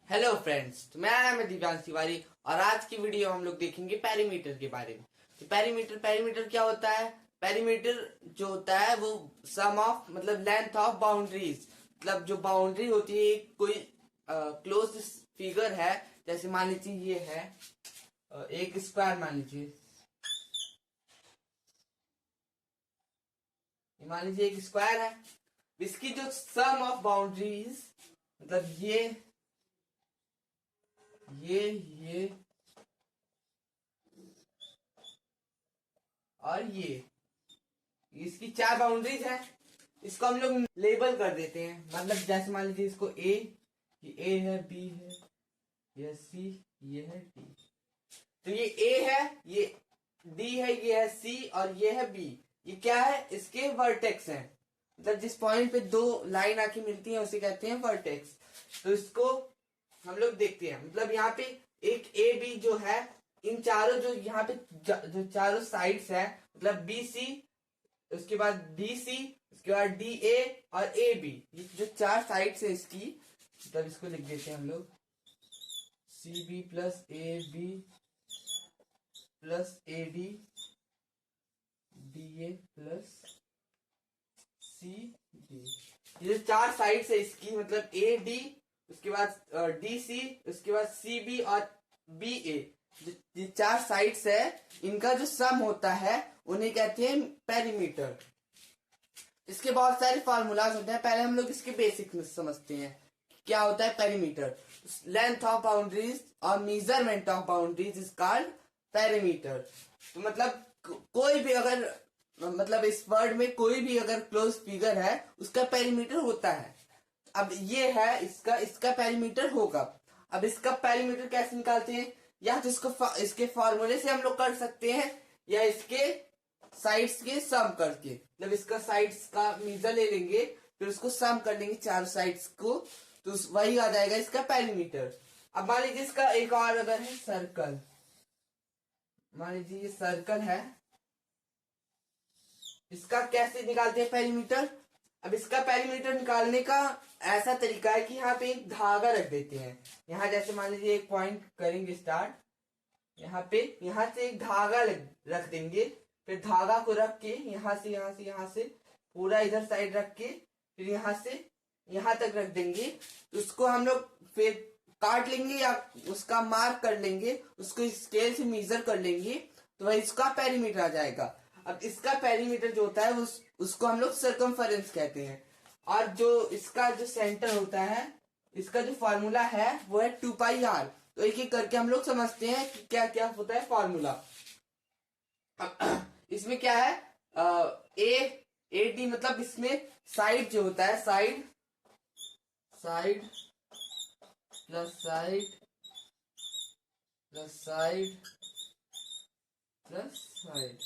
Hello friends, तो मेरा नाम है दिव्यांश तिवारी और आज की वीडियो हम लोग देखेंगे पेरीमीटर के बारे में। तो पेरीमीटर क्या होता है? पेरीमीटर जो होता है वो सम ऑफ मतलब लेंथ ऑफ बाउंड्रीज, मतलब जो बाउंड्री होती है कोई क्लोज फिगर है। जैसे मान लीजिए ये है एक स्क्वायर, मान लीजिए एक स्क्वायर है। इसकी जो सम ऑफ बाउंड्रीज मतलब ये और ये इसकी चार बाउंड्रीज है। इसको हम लोग लेबल कर देते हैं। मतलब जैसे मान लीजिए इसको ये है, बी है, ये सी, ये है डी। तो ये ए है, ये डी है, ये है सी और ये है बी। ये क्या है? इसके वर्टेक्स हैं। मतलब जिस पॉइंट पे दो लाइन आके मिलती है उसे कहते हैं वर्टेक्स। तो इसको हम लोग देखते हैं। मतलब यहाँ पे एक ए बी जो है, इन चारों जो यहाँ पे जो चारों साइड्स है, मतलब बी सी, उसके बाद डी सी, उसके बाद डी ए और ए बी, ये जो चार साइड्स है इसकी, मतलब इसको लिख देते हैं हम लोग C B plus A B plus A D, D A plus C D. ये जो चार साइड्स है इसकी, मतलब ए डी, उसके बाद डी सी, उसके बाद सी बी और बी ए, ये चार साइड्स है, इनका जो सम होता है उन्हें कहते हैं पेरीमीटर। इसके बहुत सारे फॉर्मूलाज होते हैं। पहले हम लोग इसके बेसिक में समझते हैं क्या होता है पेरीमीटर। लेंथ ऑफ बाउंड्रीज और measurement of boundaries is called perimeter. तो मतलब कोई भी अगर मतलब इस वर्ड में कोई भी अगर क्लोज फिगर है उसका पेरीमीटर होता है। अब ये है इसका पेरीमीटर होगा। अब इसका पेरीमीटर कैसे निकालते हैं? या तो इसके फॉर्मूले से हम लोग कर सकते हैं, या इसके साइड्स के सम करके। मतलब इसका साइड्स का मेजर ले लेंगे, फिर उसको सम कर लेंगे चारों साइड्स को, तो वही आ जाएगा इसका पेरीमीटर। अब मान लीजिए इसका एक और अगर है सर्कल, मान लीजिए ये सर्कल है, इसका कैसे निकालते हैं पेरीमीटर? अब इसका पेरीमीटर निकालने का ऐसा तरीका है कि यहाँ पे एक धागा रख देते हैं। यहाँ जैसे मान लीजिए एक पॉइंट करेंगे स्टार्ट, यहाँ से एक धागा रख देंगे, फिर धागा को रख के यहाँ से पूरा इधर साइड रख के फिर यहाँ से यहाँ तक रख देंगे। तो उसको हम लोग फिर काट लेंगे या उसका मार्क कर लेंगे, उसको स्केल से मेजर कर लेंगे, तो वह इसका पेरीमीटर आ जाएगा। अब इसका पेरीमीटर जो होता है उसको हम लोग सर्कमफरेंस कहते हैं। और जो इसका जो सेंटर होता है, इसका जो फॉर्मूला है वो है 2 पाई आर। तो एक एक करके हम लोग समझते हैं कि क्या क्या होता है फॉर्मूला। इसमें क्या है? ए डी, मतलब इसमें साइड जो होता है, side plus side plus side plus side,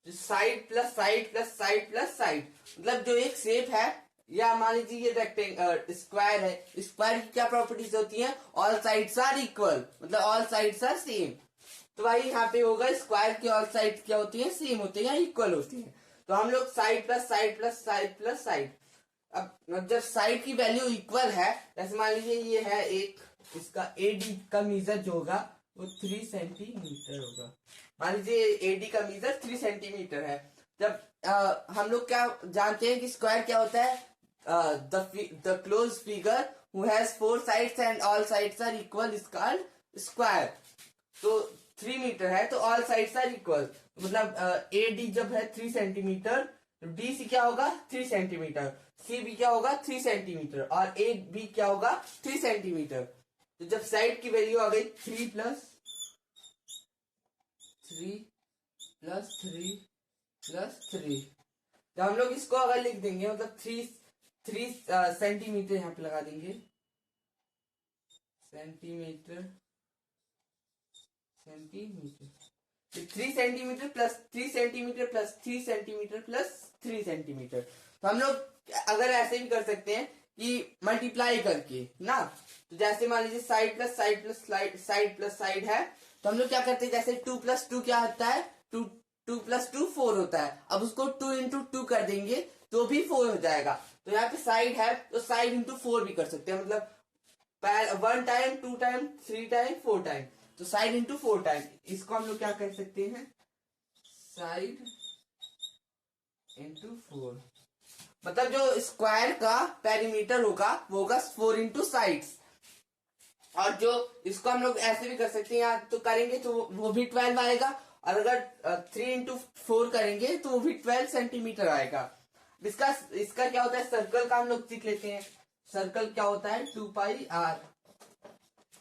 side plus side plus side plus side, मतलब जो एक शेप है, या मान लीजिए ये रेक्टेंगल स्क्वायर है, स्क्वायर की क्या प्रॉपर्टीज होती हैं? ऑल साइड्स आर इक्वल, मतलब ऑल साइड्स आर सेम। तो भाई यहाँ पे होगा स्क्वायर की ऑल साइड क्या होती है? सेम होती है या इक्वल होती है। तो हम लोग side plus side plus side plus side. अब जब साइड की वैल्यू इक्वल है, जैसे मान लीजिए ये है एक, इसका एडी का मीजर जो होगा वो 3 सेंटीमीटर होगा। मान लीजिए एडी का मीजर 3 सेंटीमीटर है। जब हम लोग क्या जानते हैं कि स्क्वायर क्या होता है? The close figure who has 4 sides and all sides are equal is called square. तो 3 मीटर है तो ऑल साइड्स आर इक्वल, मतलब ए डी जब है 3 सेंटीमीटर, तो डी सी क्या होगा? 3 सेंटीमीटर, सी बी क्या होगा? 3 सेंटीमीटर और ए बी क्या होगा? 3 सेंटीमीटर। तो जब साइड की वैल्यू आ गई 3 प्लस 3 प्लस 3 प्लस 3, जब हम लोग इसको अगर लिख देंगे, मतलब 3 सेंटीमीटर यहाँ पे लगा देंगे, centimetre 3 centimetre plus 3 centimetre plus 3 centimetre plus 3 centimetre. तो हम लोग अगर ऐसे भी कर सकते हैं कि मल्टीप्लाई करके ना, तो जैसे मान लीजिए side plus side plus side plus side है, तो हम लोग क्या करते हैं? जैसे 2 प्लस 2 क्या होता है? 2 प्लस 2 4 होता है। अब उसको 2 इंटू 2 कर देंगे तो भी 4 हो जाएगा। तो यहाँ पे साइड है तो साइड इंटू 4 भी कर सकते हैं। मतलब 1 टाइम, 2 टाइम, 3 टाइम, 4 टाइम, तो साइड इंटू 4 टाइम, इसको हम लोग क्या कह सकते हैं, साइड इंटू 4। मतलब जो स्क्वायर का पेरीमीटर होगा वो होगा 4 इंटू साइड्स। और जो इसको हम लोग ऐसे भी कर सकते हैं, या तो करेंगे तो वो भी 12 आएगा, और अगर 3 इंटू 4 करेंगे तो वो भी 12 सेंटीमीटर आएगा। इसका इसका क्या होता है, सर्कल का हम लोग सीख लेते हैं। सर्कल क्या होता है, 2πr।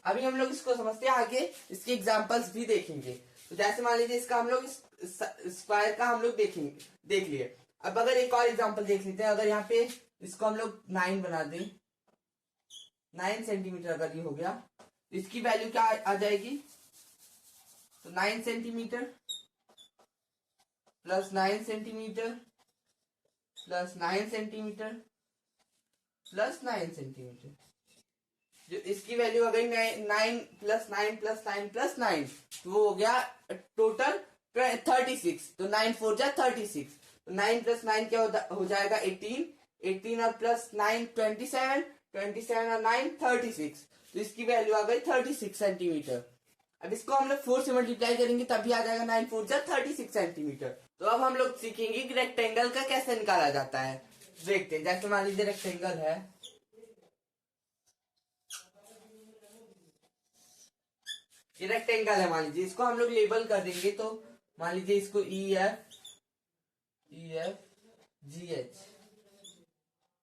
अभी हम लोग इसको समझते हैं, आगे इसके एग्जांपल्स भी देखेंगे। तो जैसे मान लीजिए इसका हम लोग स्क्वायर का हम लोग देखेंगे, देख लिए। अब अगर एक और एग्जांपल देख लेते हैं, अगर यहाँ पे इसको हम लोग 9 बना दें, 9 सेंटीमीटर अगर ये हो गया, तो इसकी वैल्यू क्या आ जाएगी, तो 9 centimetre plus 9 centimetre plus 9 centimetre plus 9 centimetre. जो इसकी वैल्यू आ गई 9 प्लस 9 प्लस 9 प्लस 9, तो वो हो गया टोटल 36। तो 9 4 जा 36, तो 9 प्लस 9 क्या हो जाएगा 18, 18 और प्लस 9 27, 27 और 9 36, तो इसकी वैल्यू आ गई 36 सेंटीमीटर। अब इसको हम लोग 4 से मल्टीप्लाई करेंगे तब भी आ जाएगा 9 4 जा 36 सेंटीमीटर। तो अब हम लोग सीखेंगे कि रेक्टेंगल का कैसे निकाला जाता है। देखते हैं, जैसे मान लीजिए रेक्टेंगल है, ये रेक्टेंगल है मान लीजिए, इसको हम लोग लेबल कर देंगे। तो मान लीजिए इसको EF GH,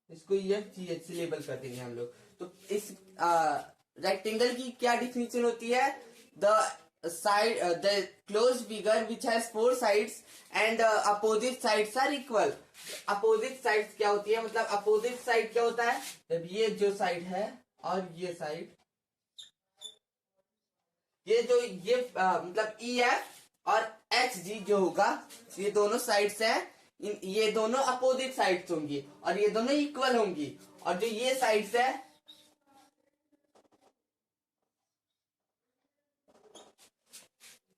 इसको EF GH से लेबल कर देंगे हम लोग। तो इस रेक्टेंगल की क्या डिफिनेशन होती है, the close figure which has 4 sides and opposite sides are equal. Opposite sides क्या होती है, मतलब अपोजिट साइड क्या होता है, जब ये जो साइड है और ये साइड, ये जो ये मतलब EF और HG जो होगा, ये दोनों साइड्स हैं, ये दोनों अपोजिट साइड्स होंगी और ये दोनों इक्वल होंगी। और जो ये साइड्स है,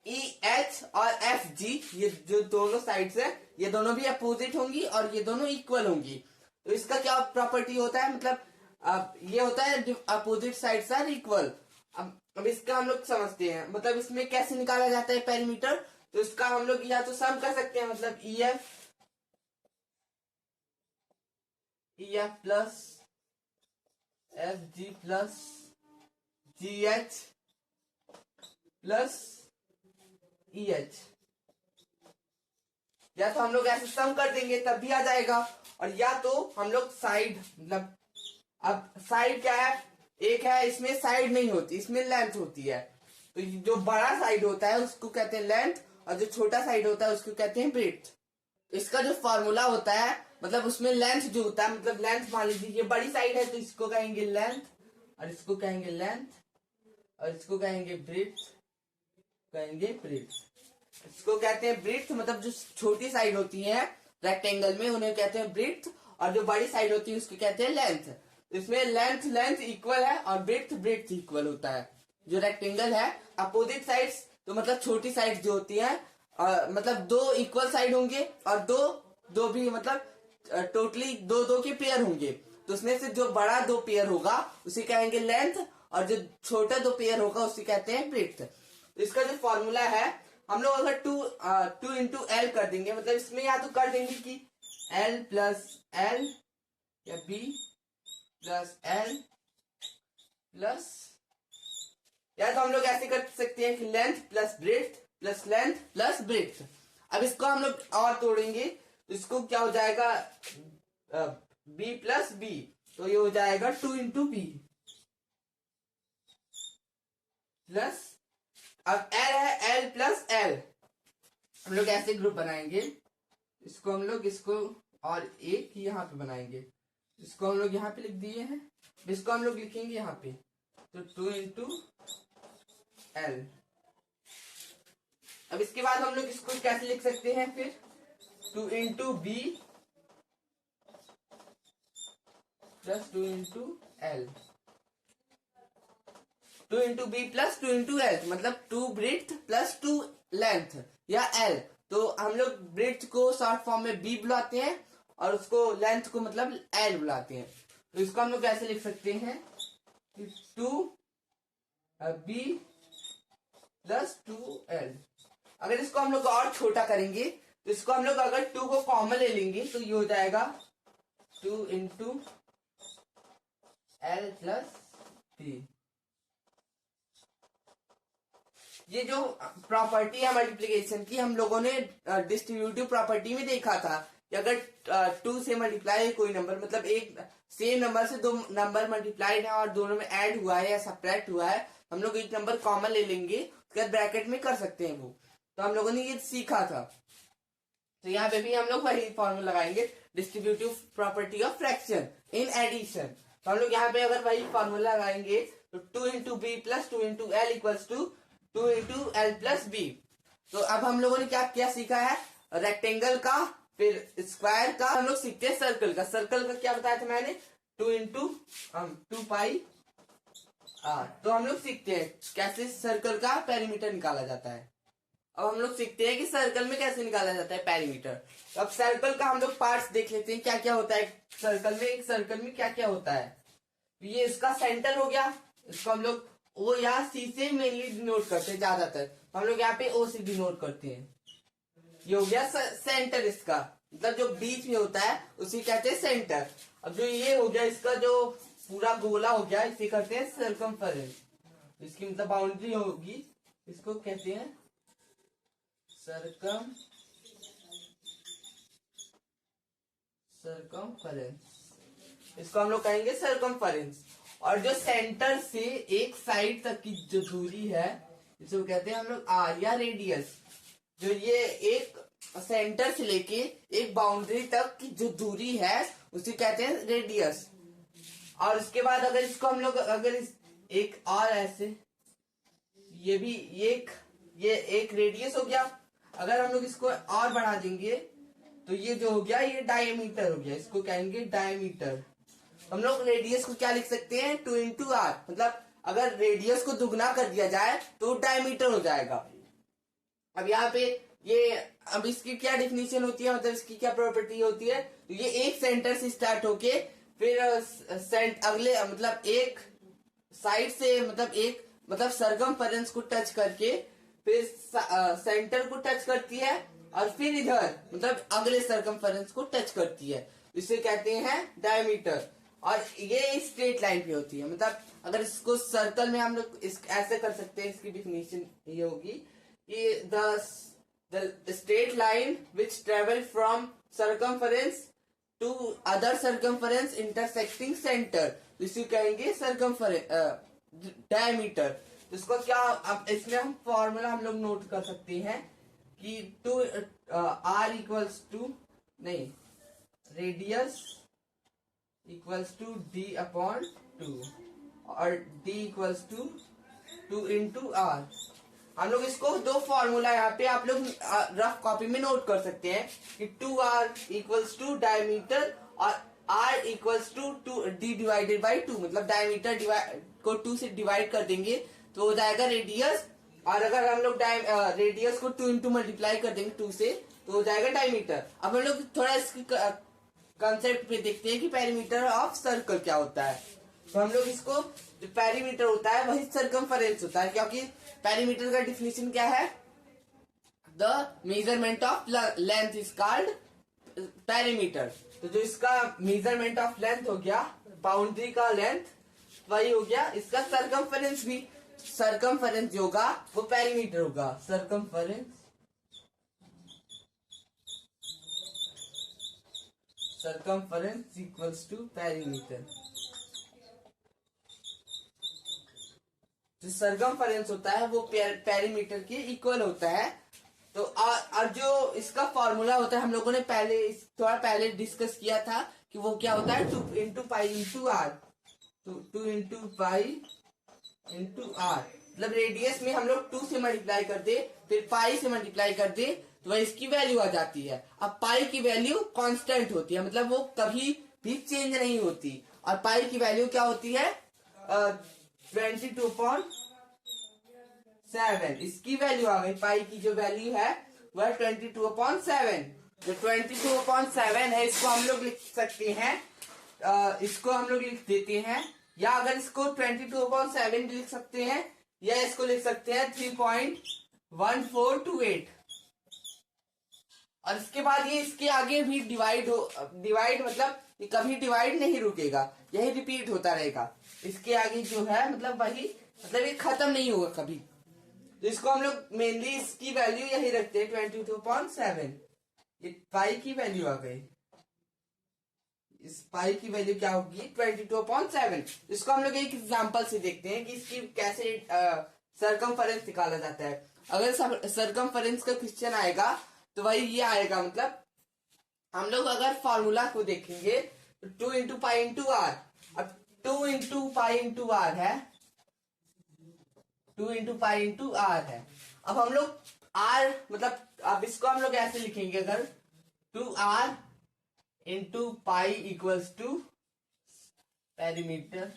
EH और FG, ये जो दोनों साइड्स है, ये दोनों भी अपोजिट होंगी और ये दोनों इक्वल होंगी। तो इसका क्या प्रॉपर्टी होता है, मतलब ये होता है अपोजिट साइड्स आर इक्वल। अब इसका हम लोग समझते हैं, मतलब इसमें कैसे निकाला जाता है पेरीमीटर। तो इसका हम लोग या तो सम कर सकते हैं, मतलब EF plus FG plus GH plus EH, या तो हम लोग ऐसे सम कर देंगे तब भी आ जाएगा, और या तो हम लोग साइड, मतलब अब साइड क्या है, एक है इसमें साइड नहीं होती, इसमें लेंथ होती है। तो जो बड़ा साइड होता है उसको कहते हैं लेंथ, और जो छोटा साइड होता है उसको कहते हैं ब्रेड्थ। इसका जो फॉर्मूला होता है, मतलब उसमें लेंथ जो होता है, मतलब लेंथ मान लीजिए ये बड़ी साइड है तो इसको कहेंगे लेंथ, और इसको कहेंगे लेंथ, और इसको कहेंगे ब्रेड्थ, कहेंगे ब्रेड्थ। इसको कहते हैं ब्रेड्थ, मतलब जो छोटी साइड होती है रेक्टेंगल में उन्हें कहते हैं ब्रेड्थ, और जो बड़ी साइड होती है उसको कहते हैं लेंथ। इसमें लेंथ इक्वल है और ब्रेड्थ इक्वल होता है। जो रेक्टेंगल है अपोजिट साइड्स, तो मतलब छोटी साइड जो होती है, मतलब 2 इक्वल साइड होंगे और दो भी मतलब टोटली 2 के पेयर होंगे। तो उसमें से जो बड़ा 2 पेयर होगा उसे कहेंगे लेंथ, और जो छोटा 2 पेयर होगा उसे कहते हैं ब्रेड्थ। तो इसका जो फॉर्मूला है, हम लोग अगर 2 इंटू एल कर देंगे, मतलब इसमें या तो कर देंगे कि L प्लस L या B प्लस L प्लस, या तो हम लोग ऐसे कर सकते हैं कि length plus breadth plus length plus breadth. अब इसको हम लोग और तोड़ेंगे, तो इसको क्या हो जाएगा, B प्लस B, तो ये हो जाएगा 2 इंटू B प्लस, अब L है L प्लस L, हम लोग ऐसे ग्रुप बनाएंगे, इसको हम लोग इसको और एक यहाँ पे बनाएंगे, इसको हम लोग यहाँ पे लिख दिए हैं, इसको हम लोग लिखेंगे यहाँ पे, तो 2 इंटू L। अब इसके बाद हम लोग इसको कैसे लिख सकते हैं, फिर 2 into B plus 2 into L, 2 into B plus 2 into L, मतलब 2 ब्रेड्थ प्लस 2 लेंथ या L। तो हम लोग ब्रेड्थ को शॉर्ट फॉर्म में B बुलाते हैं और उसको लेंथ को मतलब L बुलाते हैं। तो इसको हम लोग कैसे लिख सकते हैं, 2b प्लस 2l। अगर इसको हम लोग और छोटा करेंगे तो इसको हम लोग अगर 2 को कॉमन ले लेंगे तो ये हो जाएगा 2 इंटू एल प्लस बी। ये जो प्रॉपर्टी है मल्टीप्लिकेशन की हम लोगों ने डिस्ट्रीब्यूटिव प्रॉपर्टी में देखा था कि अगर 2 से मल्टीप्लाई कोई नंबर, मतलब एक सेम नंबर से दो नंबर मल्टीप्लाइड है और दोनों में ऐड हुआ है या सब्ट्रैक्ट हुआ है, हम लोग एक नंबर कॉमन ले लेंगे, उसके बाद ब्रैकेट में कर सकते हैं वो। तो हम लोगों ने ये सीखा था। तो यहाँ पे भी हम लोग वही फॉर्मूला लगाएंगे, distributive property of fraction in addition. तो हम लोग यहाँ पे अगर वही फॉर्मूला लगाएंगे तो 2 into B plus 2 into L equals to 2 into L plus B. तो अब हम लोगों ने क्या क्या सीखा है, रेक्टेंगल का, फिर स्क्वायर का, हम लोग सीखते हैं सर्कल का। सर्कल का क्या बताया था मैंने, 2 इंटू 2 पाई आर। तो हम लोग सीखते हैं कैसे सर्कल का पेरीमीटर निकाला जाता है। अब हम लोग सीखते हैं कि सर्कल में कैसे निकाला जाता है पेरीमीटर। तो अब सर्कल का हम लोग पार्ट्स देख लेते हैं, क्या क्या होता है सर्कल में। एक सर्कल में क्या क्या होता है, ये इसका सेंटर हो गया, इसको हम लोग ओ या सी से मेनली डिनोट करते हैं ज्यादातर, हम लोग यहाँ पे ओ से डिनोट करते हैं। ये हो गया सेंटर इसका, मतलब जो बीच में होता है उसे कहते हैं सेंटर। अब जो ये हो गया इसका जो पूरा गोला हो गया, इसे कहते हैं सर्कमफरेंस। इसकी मतलब बाउंड्री होगी, इसको कहते हैं सर्कमफरेंस, इसको हम लोग कहेंगे सर्कमफरेंस। और जो सेंटर से एक साइड तक की जो दूरी है इसको कहते हैं हम लोग आर या रेडियस। जो ये एक सेंटर से लेके एक बाउंड्री तक की जो दूरी है उसे कहते हैं रेडियस। और उसके बाद अगर इसको हम लोग अगर एक और ऐसे, ये भी ये एक रेडियस हो गया। अगर हम लोग इसको और बढ़ा देंगे तो ये जो हो गया ये डायमीटर हो गया, इसको कहेंगे डायमीटर। हम लोग रेडियस को क्या लिख सकते हैं, 2 इंटू आर। मतलब अगर रेडियस को दुगना कर दिया जाए तो डायमीटर हो जाएगा। अब यहाँ पे ये, अब इसकी क्या डेफिनेशन होती है, मतलब इसकी क्या प्रॉपर्टी होती है, तो ये एक सेंटर से स्टार्ट होके फिर अगले मतलब एक साइड से, मतलब सर्कमफरेंस को टच करके फिर सेंटर को टच करती है और फिर इधर मतलब अगले सर्कमफरेंस को टच करती है, इसे कहते हैं डायमीटर। और ये स्ट्रेट लाइन पे होती है। मतलब अगर इसको सर्कल में हम लोग ऐसे कर सकते हैं, इसकी डेफिनेशन ये होगी कि the straight line which travel from circumference to other circumference intersecting centre, इसे कहेंगे सर्कमफरेंस डायमीटर। इसको क्या, अब इसमें हम फॉर्मूला हम लोग नोट कर सकते हैं कि 2 आर इक्वल्स टू नहीं radius equals to D upon 2 और D equals to 2 into R. हम लोग इसको दो फॉर्मूला यहाँ पे आप लोग रफ कॉपी में नोट कर सकते हैं कि 2r इक्वल्स टू डायमीटर और r equals to D divided by 2। मतलब डायमीटर को 2 से डिवाइड कर देंगे तो हो जाएगा रेडियस, और अगर हम लोग रेडियस को 2 इंटू मल्टीप्लाई कर देंगे 2 से तो हो जाएगा डायमीटर। अब हम लोग थोड़ा इसकी कंसेप्ट पे देखते हैं कि पेरीमीटर ऑफ सर्कल क्या होता है। तो हम लोग इसको, जो पेरीमीटर होता है वही सर्कमफरेंस होता है, क्योंकि पेरीमीटर का डिफिनेशन क्या है, the measurement of length is called perimeter. तो जो इसका मेजरमेंट ऑफ लेंथ हो गया, बाउंड्री का लेंथ, वही हो गया इसका सर्कमफरेंस भी। सर्कमफरेंस जो होगा वो पेरीमीटर होगा। Circumference equals to perimeter. जो सर्कमफरेंस होता है वो पेरीमीटर के इक्वल होता है। तो और जो इसका फॉर्मूला होता है हम लोगों ने थोड़ा पहले डिस्कस किया था कि वो क्या होता है, 2 इंटू पाई इंटू आर। तो 2 इंटू पाई इंटू आर, मतलब रेडियस में हम लोग 2 से मल्टीप्लाई कर दे फिर पाई से मल्टीप्लाई कर दे तो वह इसकी वैल्यू आ जाती है। अब पाई की वैल्यू कांस्टेंट होती है, मतलब वो कभी भी चेंज नहीं होती। और पाई की वैल्यू क्या होती है, 22/7। इसकी वैल्यू आ गई, पाई की जो वैल्यू है वह 22/7। जो 22/7 है इसको हम लोग लिख सकते हैं, इसको हम लोग लिख देते हैं या अगर इसको 22/7 लिख सकते हैं, या इसको लिख सकते हैं 3.1428। और इसके बाद ये इसके आगे भी डिवाइड मतलब ये कभी डिवाइड नहीं रुकेगा, यही रिपीट होता रहेगा। इसके आगे जो है मतलब वही, मतलब ये खत्म नहीं होगा कभी। तो इसको हम लोग मेनली इसकी वैल्यू यही रखते हैं 22/7। ये पाई की वैल्यू आ गई, इस पाई की वैल्यू क्या होगी 22/7। इसको हम लोग एक एग्जांपल से देखते हैं कि इसकी कैसे सरकमफेरेंस निकाला जाता है। अगर सरकमफेरेंस का क्वेश्चन आएगा तो वही ये आएगा, मतलब हम लोग अगर फॉर्मूला को देखेंगे तो 2 इंटू पाई इंटू आर। अब 2 इंटू पाई इंटू आर है, 2 इंटू पाई इंटू आर है। अब हम लोग आर मतलब अब इसको हम लोग ऐसे लिखेंगे, अगर 2r into pi equals to perimeter,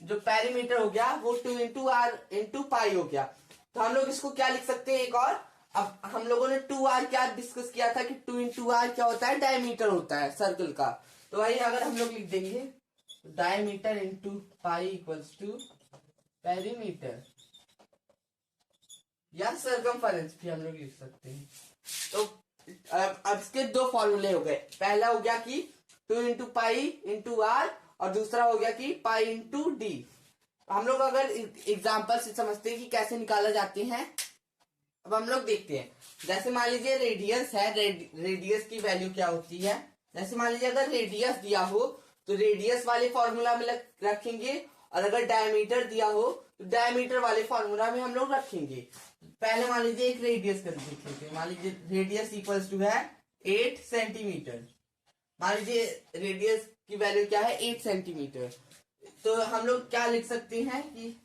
जो पेरीमीटर हो गया वो 2 इंटू आर इंटू पाई हो गया। तो हम लोग इसको क्या लिख सकते हैं एक और, अब हम लोगों ने 2r क्या डिस्कस किया था कि 2 इंटू आर क्या होता है, डायमीटर होता है सर्कल का। तो वही अगर हम लोग लिख देंगे diameter into pi equals to perimeter, या सरकमफेरेंस भी हम लोग लिख सकते हैं। तो अब इसके दो फॉर्मूले हो गए, पहला हो गया कि 2 इंटू पाई इंटू आर, और दूसरा हो गया कि पाई इंटू डी। हम लोग अगर एग्जांपल से समझते हैं कि कैसे निकाला जाते हैं, अब हम लोग देखते हैं। जैसे मान लीजिए रेडियस है, रेडियस की वैल्यू क्या होती है। जैसे मान लीजिए अगर रेडियस दिया हो तो रेडियस वाले फॉर्मूला में रखेंगे, और अगर डायमीटर दिया हो तो डायमीटर वाले फॉर्मूला में हम लोग रखेंगे। पहले मान लीजिए एक रेडियस कर देख लेते हैं। मान लीजिए रेडियस इक्वल्स टू है 8 सेंटीमीटर। मान लीजिए रेडियस की वैल्यू क्या है 8 सेंटीमीटर। तो हम लोग क्या लिख सकते हैं कि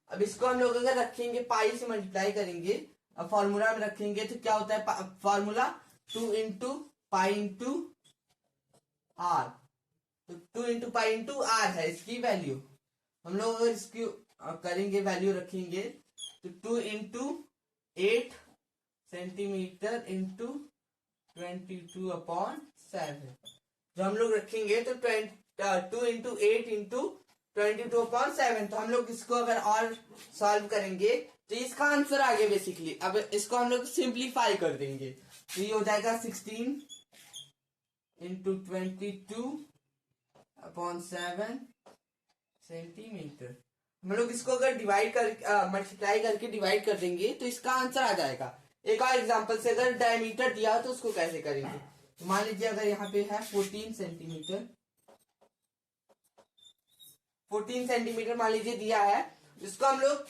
अब इसको हम लोग अगर रखेंगे पाई से मल्टीप्लाई करेंगे, अब फॉर्मूला में रखेंगे तो क्या होता है formula 2 into pi into R. तो 2 इंटू पाई इंटू आर है इसकी वैल्यू। हम लोग अगर इसकी करेंगे वैल्यू रखेंगे तो 2 इंटू 8 सेंटीमीटर इंटू 22/7। जो हम लोग रखेंगे तो 2 इंटू 8 इंटू 22/7। तो हम लोग इसको अगर और सॉल्व करेंगे तो इसका आंसर आ गया बेसिकली। अब इसको हम लोग सिंप्लीफाई कर देंगे तो ये हो जाएगा 16 इंटू 22/7 सेंटीमीटर। हम लोग इसको अगर डिवाइड कर मल्टीप्लाई करके डिवाइड कर देंगे तो इसका आंसर आ जाएगा। एक और एग्जांपल से अगर डायमीटर दिया हो तो उसको कैसे करेंगे, तो मान लीजिए अगर यहाँ पे है 14 सेंटीमीटर, 14 सेंटीमीटर मान लीजिए दिया है। इसको हम लोग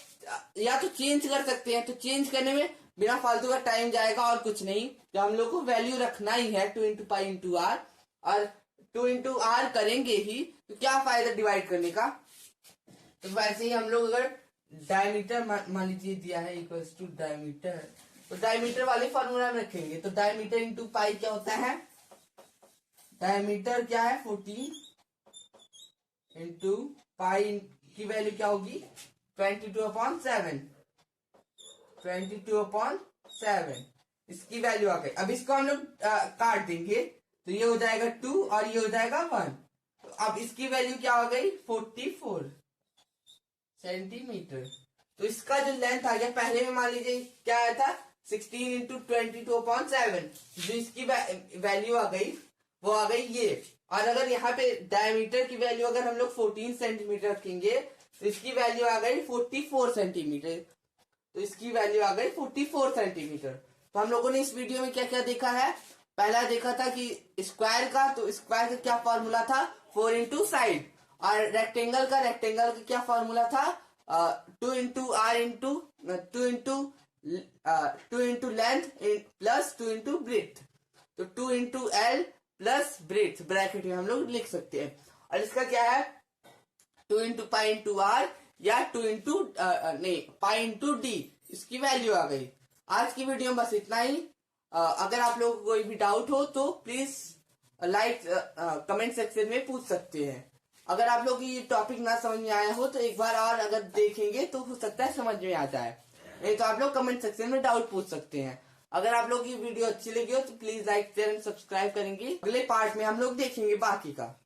या तो चेंज कर सकते हैं, तो चेंज करने में बिना फालतू का टाइम जाएगा और कुछ नहीं। तो हम लोग को वैल्यू रखना ही है 2 इंटू पाई इंटू आर, और 2 इंटू आर करेंगे ही तो क्या फायदा डिवाइड करने का। तो वैसे ही हम लोग अगर डायमीटर मान लीजिए दिया है इक्वल्स टू डायमीटर, तो डायमीटर वाले फॉर्मूला में रखेंगे। तो डायमीटर इंटू पाई क्या होता है, डायमीटर क्या है 14 इंटू पाई की वैल्यू क्या होगी 22/7, 22/7 इसकी वैल्यू आ गई। अब इसको हम लोग काट देंगे तो ये हो जाएगा 2 और ये हो जाएगा 1। तो अब इसकी वैल्यू क्या हो गई 44 सेंटीमीटर। तो इसका जो लेंथ आ गया, पहले में मान लीजिए क्या आया था 16 इंटू 22/7, जो इसकी वैल्यू आ गई वो आ गई ये। और अगर यहाँ पे डायमीटर की वैल्यू अगर हम लोग 14 सेंटीमीटर रखेंगे तो इसकी वैल्यू आ गई 44 सेंटीमीटर। तो इसकी वैल्यू आ गई 44 सेंटीमीटर। तो हम लोगों ने इस वीडियो में क्या क्या देखा है, पहला देखा था कि स्क्वायर का, तो स्क्वायर का क्या फॉर्मूला था 4 इंटू साइड, और रेक्टेंगल का क्या फॉर्मूला था 2 into R into 2 into length plus 2 into breadth. तो 2 into L plus breadth bracket में हम लोग लिख सकते हैं। और इसका क्या है 2 इंटू पाई इंटू आर, या 2 इंटू नहीं पाई इंटू डी, इसकी वैल्यू आ गई। आज की वीडियो में बस इतना ही। अगर आप लोगों को कोई भी डाउट हो तो प्लीज कमेंट सेक्शन में पूछ सकते हैं। अगर आप लोग ये टॉपिक ना समझ में आया हो तो एक बार और अगर देखेंगे तो हो सकता है समझ में आ जाए, नहीं तो आप लोग कमेंट सेक्शन में डाउट पूछ सकते हैं। अगर आप लोग की वीडियो अच्छी लगी हो तो please like share and subscribe करेंगे। अगले पार्ट में हम लोग देखेंगे बाकी का।